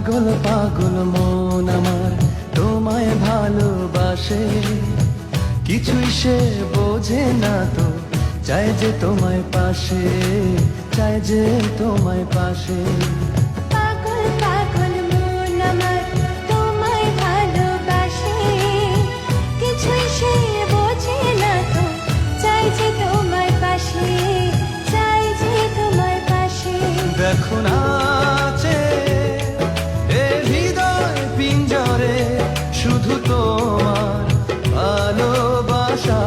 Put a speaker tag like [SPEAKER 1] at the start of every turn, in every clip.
[SPEAKER 1] পাগল পাগল মন আমার তোমায় ভালোবাসে, কিছুই সে বোঝে না তো, চাই যে তোমায় পাশে, চাই যে তোমায় পাশে।
[SPEAKER 2] পাগল পাগল মন আমার তোমায় ভালোবাসে, কিছুই সে বোঝে না তো, চাই যে তোমায় পাশে, চাই যে তোমায় পাশে।
[SPEAKER 1] দেখো নাচে এ হৃদয় পিঞ্জরে, শুধু তোমার ভালোবাসা,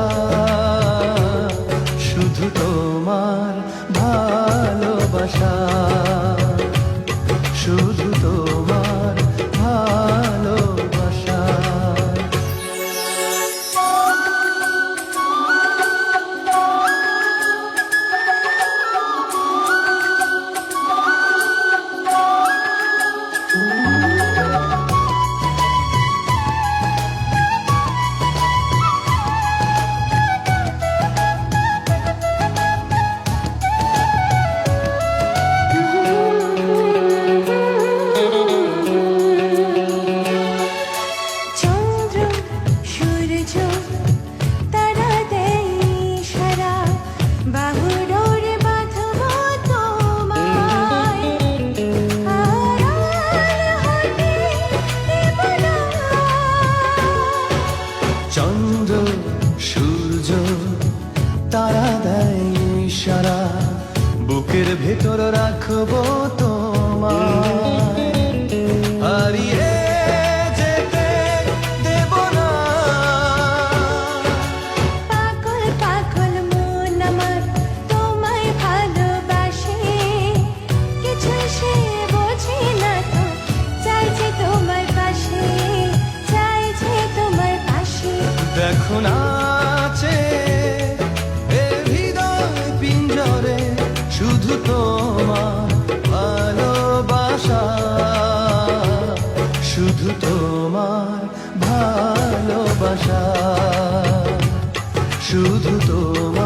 [SPEAKER 1] শুধু তোমার ভালোবাসা, শুধু তোমার ভালোবাসা।
[SPEAKER 2] চন্দ্র সূর্য তারা দেয় ইশারা, বাহুডোরে বাঁধব তোমায়, আড়াল হতে দেব না।
[SPEAKER 1] চন্দ্র সূর্য তারা দেয় ইশারা, বুকের ভেতর রাখবো তোমায়, হারিয়ে যেতে দেব না।
[SPEAKER 2] পাগল পাগল মন আমার তোমায় ভালোবাসে, কিছু সে বোঝে না তো, চাই যে তোমার পাশে, চাই যে তোমার পাশে।
[SPEAKER 1] দেখো নাচে এ হৃদয় পিঞ্জরে, শুধু তোমার ভালোবাসা, শুধু তোমার ভালোবাসা, শুধু তোমার